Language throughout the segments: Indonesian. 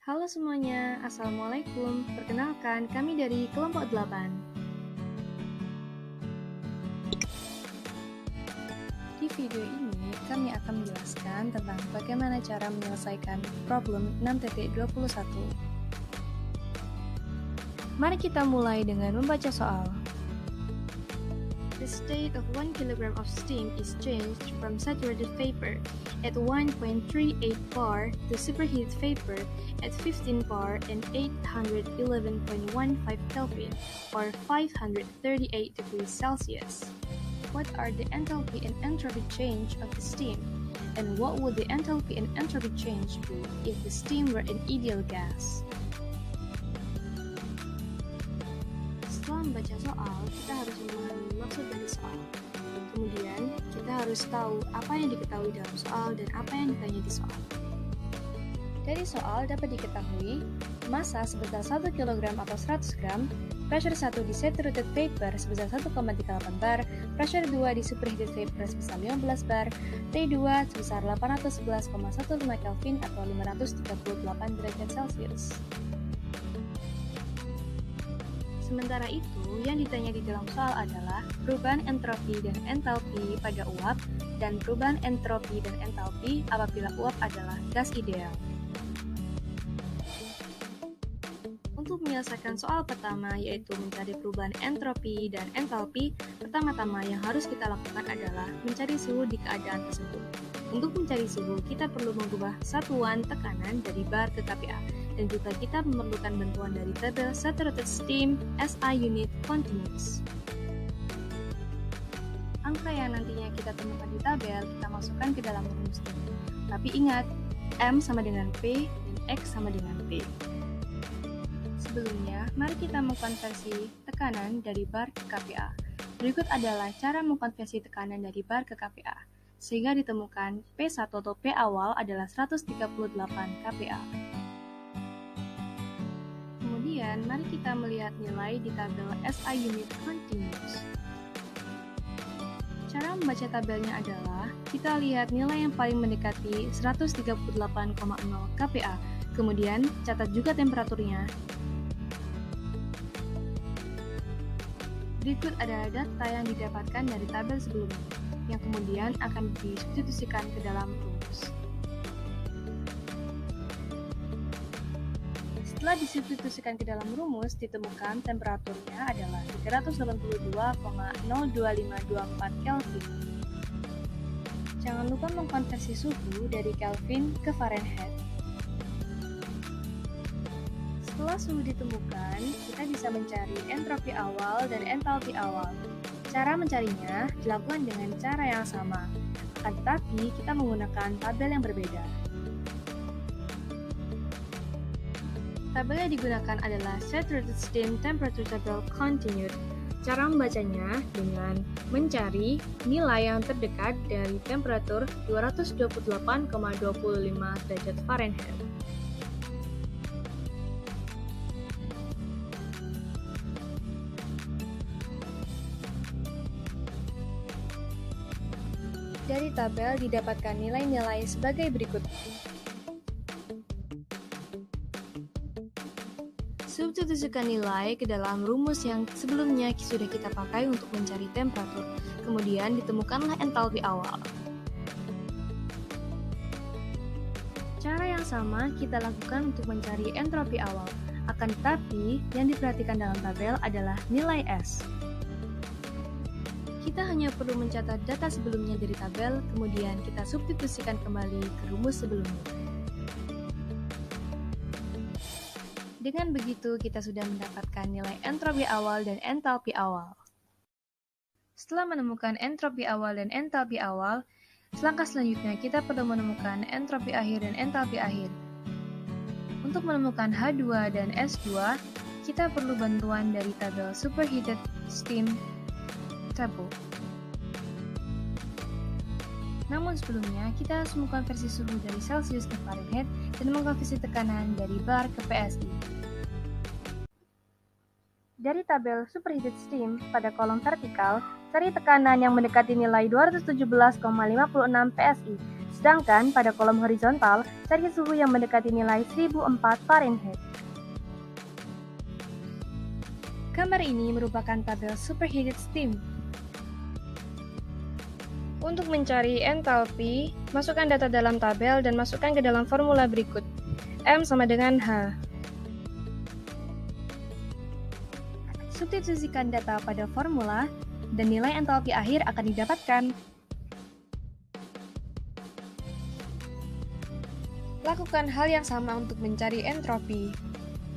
Halo semuanya, Assalamualaikum. Perkenalkan, kami dari kelompok 8. Di video ini, kami akan menjelaskan tentang bagaimana cara menyelesaikan problem 6.21. Mari kita mulai dengan membaca soal. The state of 1 kg of steam is changed from saturated vapor at 1.38 bar to superheated vapor at 15 bar and 811.15 Kelvin or 538 degrees Celsius. What are the enthalpy and entropy change of the steam? And what would the enthalpy and entropy change be if the steam were an ideal gas? Setelah membaca soal, kita harus memahami maksud dari soal. Kemudian, kita harus tahu apa yang diketahui dalam soal dan apa yang ditanya di soal. Dari soal dapat diketahui, massa sebesar 1 kg atau 100 gram, pressure 1 di saturated vapor sebesar 1,38 bar, pressure 2 di superheated vapor sebesar 15 bar, T2 sebesar 811,15 Kelvin atau 538 derajat Celcius. Sementara itu, yang ditanya di dalam soal adalah perubahan entropi dan entalpi pada uap dan perubahan entropi dan entalpi apabila uap adalah gas ideal. Untuk menyelesaikan soal pertama, yaitu mencari perubahan entropi dan entalpi, pertama-tama yang harus kita lakukan adalah mencari suhu di keadaan tersebut. Untuk mencari suhu, kita perlu mengubah satuan tekanan dari bar ke kPa, dan juga kita memerlukan bantuan dari tabel Saturated Steam SI Unit Continuous. Angka yang nantinya kita temukan di tabel, kita masukkan ke dalam rumus ini. Tapi ingat, M sama dengan P dan X sama dengan P. Sebelumnya, mari kita mengkonversi tekanan dari bar ke kPa. Berikut adalah cara mengkonversi tekanan dari bar ke kPa, sehingga ditemukan P1 atau P awal adalah 138 kPa. Kemudian, mari kita melihat nilai di tabel SI Unit Continuous. Cara membaca tabelnya adalah, kita lihat nilai yang paling mendekati 138,0 kPa, kemudian catat juga temperaturnya. Berikut adalah data yang didapatkan dari tabel sebelumnya, yang kemudian akan disubstitusikan ke dalam rumus. Setelah disubstitusikan ke dalam rumus, ditemukan temperaturnya adalah 382,02524 Kelvin. Jangan lupa mengkonversi suhu dari Kelvin ke Fahrenheit. Setelah suhu ditemukan, kita bisa mencari entropi awal dan entalpi awal. Cara mencarinya dilakukan dengan cara yang sama, akan tetapi kita menggunakan tabel yang berbeda. Tabel yang digunakan adalah Saturated Steam Temperature Table Continued. Cara membacanya dengan mencari nilai yang terdekat dari temperatur 228,25 derajat Fahrenheit. Dari tabel didapatkan nilai-nilai sebagai berikut. Substitusikan nilai ke dalam rumus yang sebelumnya sudah kita pakai untuk mencari temperatur. Kemudian ditemukanlah entalpi awal. Cara yang sama kita lakukan untuk mencari entropi awal. Akan tetapi, yang diperhatikan dalam tabel adalah nilai S. Kita hanya perlu mencatat data sebelumnya dari tabel, kemudian kita substitusikan kembali ke rumus sebelumnya. Dengan begitu, kita sudah mendapatkan nilai entropi awal dan entalpi awal. Setelah menemukan entropi awal dan entalpi awal, langkah selanjutnya kita perlu menemukan entropi akhir dan entalpi akhir. Untuk menemukan H2 dan S2, kita perlu bantuan dari tabel Superheated Steam Table. Namun sebelumnya, kita harus mengkonversi suhu dari Celsius ke Fahrenheit dan mengkonversi tekanan dari bar ke PSI. Dari tabel Superheated Steam pada kolom vertikal, cari tekanan yang mendekati nilai 217,56 PSI. Sedangkan pada kolom horizontal, cari suhu yang mendekati nilai 1004 Fahrenheit. Gambar ini merupakan tabel superheated steam. Untuk mencari entalpi, masukkan data dalam tabel dan masukkan ke dalam formula berikut. M sama dengan H. Substitusikan data pada formula, dan nilai entalpi akhir akan didapatkan. Lakukan hal yang sama untuk mencari entropi.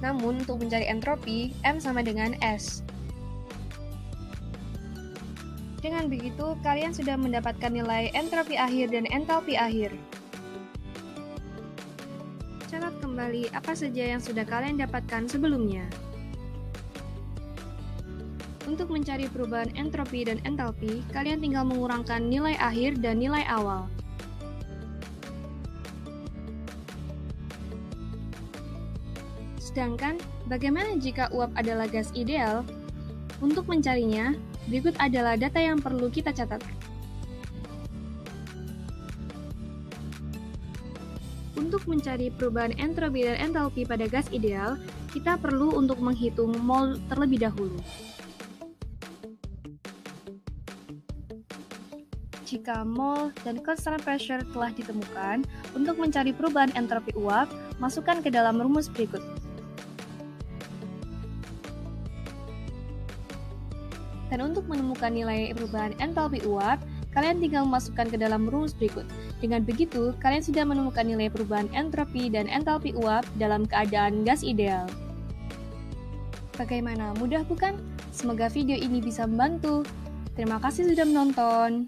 Namun, untuk mencari entropi, M sama dengan S. Dengan begitu, kalian sudah mendapatkan nilai entropi akhir dan entalpi akhir. Catat kembali apa saja yang sudah kalian dapatkan sebelumnya. Untuk mencari perubahan entropi dan entalpi, kalian tinggal mengurangkan nilai akhir dan nilai awal. Sedangkan, bagaimana jika uap adalah gas ideal? Untuk mencarinya, berikut adalah data yang perlu kita catat. Untuk mencari perubahan entropi dan entalpi pada gas ideal, kita perlu untuk menghitung mol terlebih dahulu. Jika mol dan constant pressure telah ditemukan, untuk mencari perubahan entropi uap, masukkan ke dalam rumus berikut. Dan untuk menemukan nilai perubahan entalpi uap, kalian tinggal memasukkan ke dalam rumus berikut. Dengan begitu, kalian sudah menemukan nilai perubahan entropi dan entalpi uap dalam keadaan gas ideal. Bagaimana, mudah bukan? Semoga video ini bisa membantu. Terima kasih sudah menonton.